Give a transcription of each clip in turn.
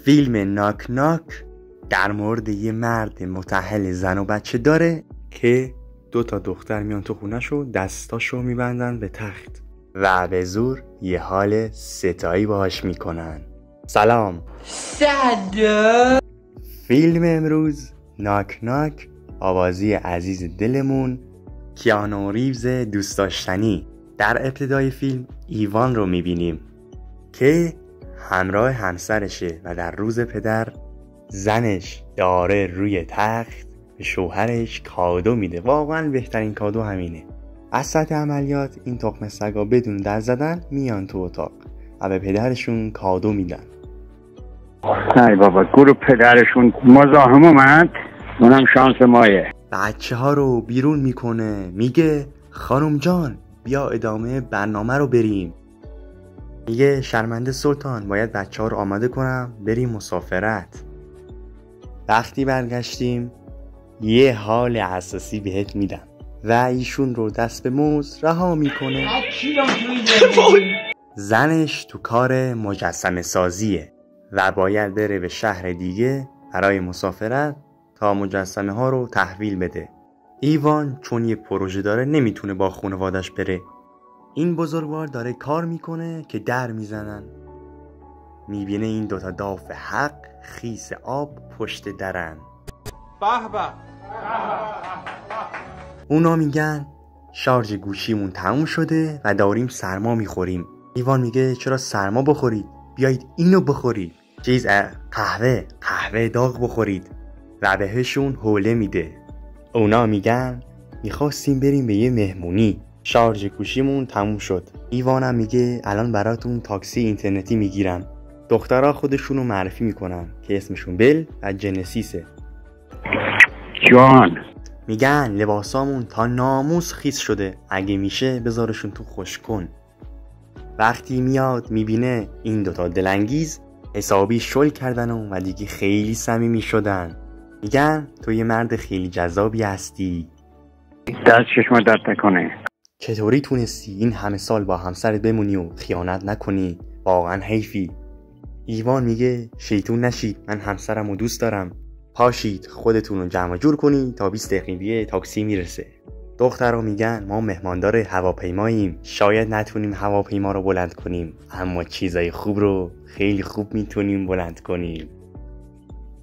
فیلم ناک ناک در مورد یه مرد متأهل زن و بچه داره که 2 دختر میان تو خونه‌شو دستاشو میبندن به تخت و به زور یه حال ستایی باهاش میکنن. سلام. فیلم امروز ناک ناک، آوازی عزیز دلمون کیانو ریوز دوست داشتنی. در ابتدای فیلم ایوان رو میبینیم که همراه همسرشه و در روز پدر زنش داره روی تخت به شوهرش کادو میده. واقعا بهترین کادو همینه. از سطح عملیات این تخم سگا بدون در زدن میان تو اتاق و به پدرشون کادو میدن. ای بابا گروه پدرشون مزاحم اومد، اونم شانس مایه. بچه ها رو بیرون میکنه، میگه خانم جان بیا ادامه برنامه رو بریم. میگه شرمنده سلطان باید بچه ها رو آماده کنم بریم مسافرت. وقتی برگشتیم یه حال اساسی بهت میدم و ایشون رو دست به موز رها میکنه. زنش تو کار مجسمه سازیه و باید بره به شهر دیگه برای مسافرت تا مجسمه ها رو تحویل بده. ایوان چون یه پروژه داره نمیتونه با خانوادش بره. این بزرگوار داره کار میکنه که در میزنن. میبینه این 2 داف حق خیس آب پشت درن. اونا میگن شارژ گوشیمون تموم شده و داریم سرما میخوریم. ایوان میگه چرا سرما بخورید؟ بیایید اینو بخورید. قهوه داغ بخورید و بهشون حوله میده. اونا میگن میخواستیم بریم به یه مهمونی، شارژ گوشیمون تموم شد. ایوانم میگه الان براتون تاکسی اینترنتی میگیرم. دخترها خودشونو معرفی میکنن که اسمشون بل و جنسیسه. جان میگن لباسامون تا ناموس خیس شده، اگه میشه بذارشون تو خشک کن. وقتی میاد میبینه این 2 دلانگیز حسابی شل کردن و دیگه خیلی صمیمی شدن. میگن تو یه مرد خیلی جذابی هستی، دست چشم درد نکنه. چطوری تونستی این همه سال با همسرت بمونی و خیانت نکنی؟ واقعا حیفی. ایوان میگه شیطون نشید، من همسرم رو دوست دارم. پاشید خودتون رو جمع جور کنی تا 20 دقیقه دیگه تاکسی میرسه. دخترها میگن ما مهماندار هواپیماییم، شاید نتونیم هواپیما رو بلند کنیم اما چیزای خوب رو خیلی خوب میتونیم بلند کنیم.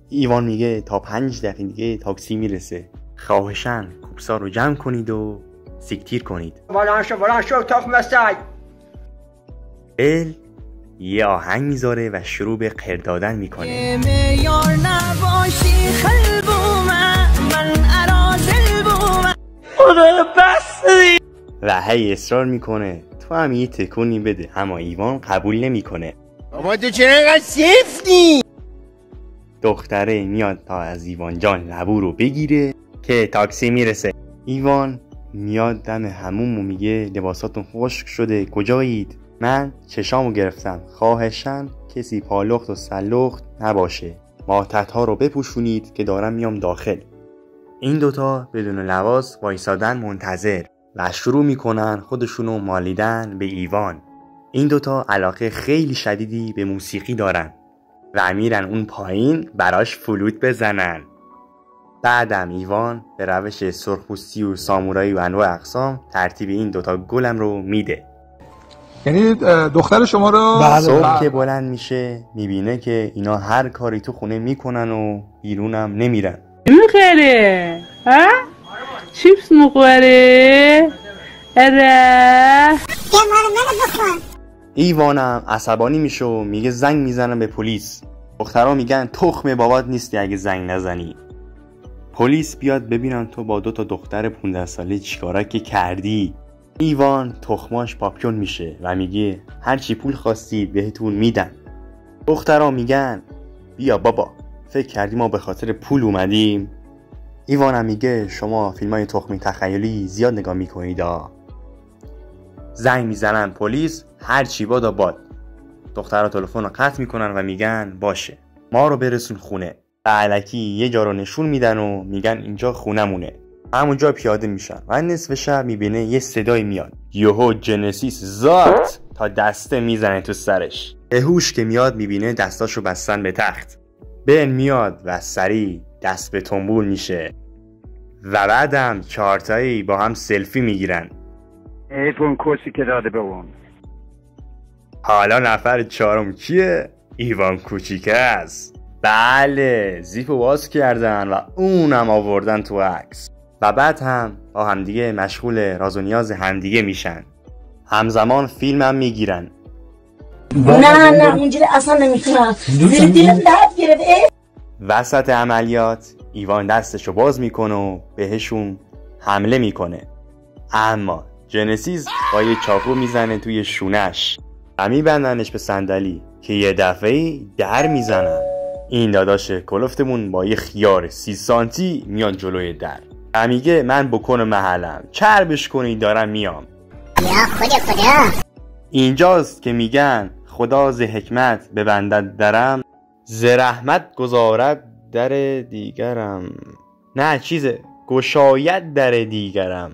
ایوان میگه تا 5 دقیقه دیگه تاکسی میرسه، خواهشاً کوبسا رو جمع کنید و سیکتیر کنید. بلند شو تخم سگ. بل یه آهنگ میذاره و شروع به قر دادن میکنه. و هی اصرار میکنه تو هم یه تکونی بده، اما ایوان قبول نمیکنه. بابا تو چرا اینقدر سفتی؟ دختره میاد تا از ایوان جان لبو رو بگیره که تاکسی میرسه. ایوان میاد دم حموم و میگه لباساتون خشک شده، کجایید؟ من چشامو گرفتم، خواهشاً کسی پالخت و سلخت نباشه، ماتت‌ها رو بپوشونید که دارم میام داخل. این 2 بدون لباس وایسادن منتظر و شروع میکنن خودشونو مالیدن به ایوان. این 2 علاقه خیلی شدیدی به موسیقی دارن و میرن اون پایین براش فلوت بزنن. بعدم ایوان به روش سرخپوستی و سامورایی و انواع اقسام ترتیب این 2 گلم رو میده. یعنی دختر شما رو صبح که بلند میشه میبینه که اینا هر کاری تو خونه میکنن و بیرونم نمیرن. میخوره ها؟ چیپس میخوره؟ اره ایوانم عصبانی میشه و میگه زنگ میزنم به پلیس. دخترها میگن تخم بابات نیستی اگه زنگ نزنی. پلیس بیاد ببینن تو با 2 دختر 15 ساله چیکارا که کردی. ایوان تخماش پاپیون میشه و میگه هرچی پول خواستید بهتون میدن. دخترها میگن بیا بابا، فکر کردی ما به خاطر پول اومدیم؟ ایوانم میگه شما فیلمای تخمی تخیلی زیاد نگاه میکنید. زنگ میزنن پلیس، هرچی بادا باد. دخترها تلفن رو قطع میکنن و میگن باشه ما رو برسون خونه. الکی یه جا رو نشون میدن و میگن اینجا خونمونه. همونجا پیاده میشن و نصف شب میبینه یه صدای میاد. یهو جنسیس زاد تا دسته میزنه تو سرش. به هوش که میاد میبینه دستاشو بستن به تخت. بن میاد و سریع دست به تنبول میشه و بعدم چهارتایی با هم سلفی میگیرن. ایوان کسی که داده به اون. حالا نفر چهارم کیه؟ ایوان کوچیکه است. بله، زیپو باز کردن و اونم آوردن تو عکس و بعد هم با همدیگه مشغول راز و نیاز همدیگه میشن. همزمان فیلم هم میگیرن. نه اونجوری اصلا نمیتونم. زیر دیلم درد گرفت. وسط عملیات ایوان دستشو باز میکنه و بهشون حمله میکنه، اما جنسیس با یه چاقو میزنه توی شونش و میبندنش به صندلی که یه دفعه‌ای در میزنن. این داداش کلفتمون با یه خیار 30 سانتی میاد جلوی در و میگه من بکن محلم، چربش کنی دارم میام. خدا اینجاست که میگن خدا ز حکمت ببندد درم، ز رحمت گذارد در دیگرم. نه چیزه گشاید در دیگرم.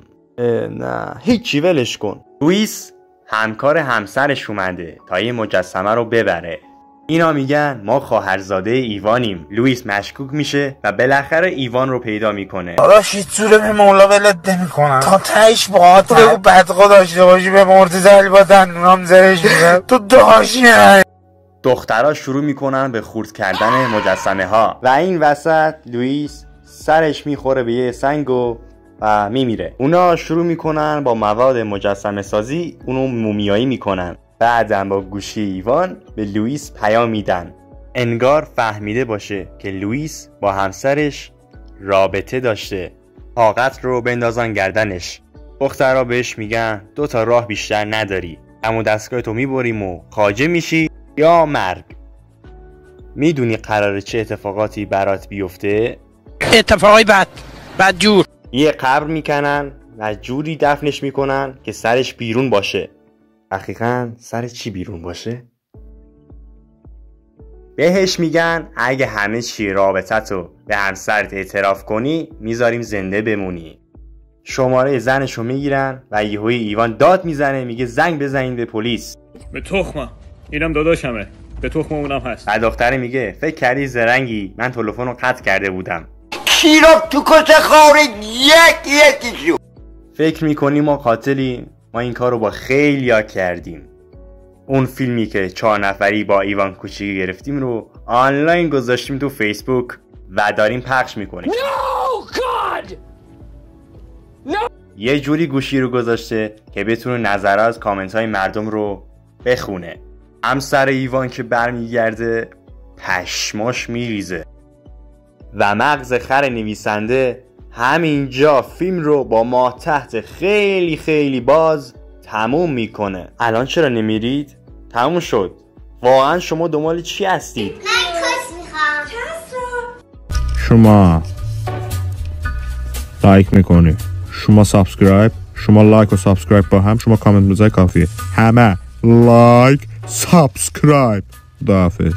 نه هیچی، ولش کن. لوئیس همکار همسرش اومده تا یه مجسمه رو ببره. اینا میگن ما خواهرزاده ایوانیم. لوئیس مشکوک میشه و بالاخره ایوان رو پیدا میکنه. داداش هیچ جوره به مولا ولت نمیکنم تا تهش باهات بگو بدقا داشته باشی به مرتضی علی با دندونام زرش میزن تو داشتی. دخترها شروع میکنن به خورد کردن مجسمه ها و این وسط لوئیس سرش میخوره به یه سنگ و میمیره. اونا شروع میکنن با مواد مجسمه سازی اونو مومیایی میکنن. بعدم با گوشی ایوان به لوئیس پیام میدن، انگار فهمیده باشه که لوئیس با همسرش رابطه داشته. طاقت رو بندازن گردنش. دخترها بهش میگن 2 تا راه بیشتر نداری، اما دستگاه تو میبریم و خواجه میشی یا مرگ. میدونی قراره چه اتفاقاتی برات بیفته؟ اتفاقای بد جور. یه قبر میکنن و جوری دفنش میکنن که سرش بیرون باشه. دقیقاً سر چی بیرون باشه؟ بهش میگن اگه همه چی رابطتو به همسرت اعتراف کنی میذاریم زنده بمونی. شماره زنشو میگیرن و یهویی ایوان داد میزنه، میگه زنگ بزنین به پلیس. به تخمم، اینم داداشمه، به تخم اونم هست. و دختره میگه فکر کردی زرنگی، من تلفن رو قطع کرده بودم. کی رو تو کس خاره یکی شو. فکر میکنی ما قاتلیم؟ ما این کار رو با خیلیا کردیم. اون فیلمی که 4 نفری با ایوان کوچیک گرفتیم رو آنلاین گذاشتیم تو فیسبوک و داریم پخش میکنیم. یه جوری گوشی رو گذاشته که بتونه نظرات از کامنت های مردم رو بخونه. همسر ایوان که برمیگرده پشماش میریزه و مغز خر نویسنده همینجا فیلم رو با ماه تحت خیلی خیلی باز تموم میکنه. الان چرا نمیرید؟ تموم شد. واقعا شما دنبال چی هستید؟ من کس میخوام. شما لایک میکنی، شما سابسکرایب، شما لایک و سابسکرایب با هم، شما کامنت بذاری کافیه. همه لایک سابسکرایب. خداحافظ.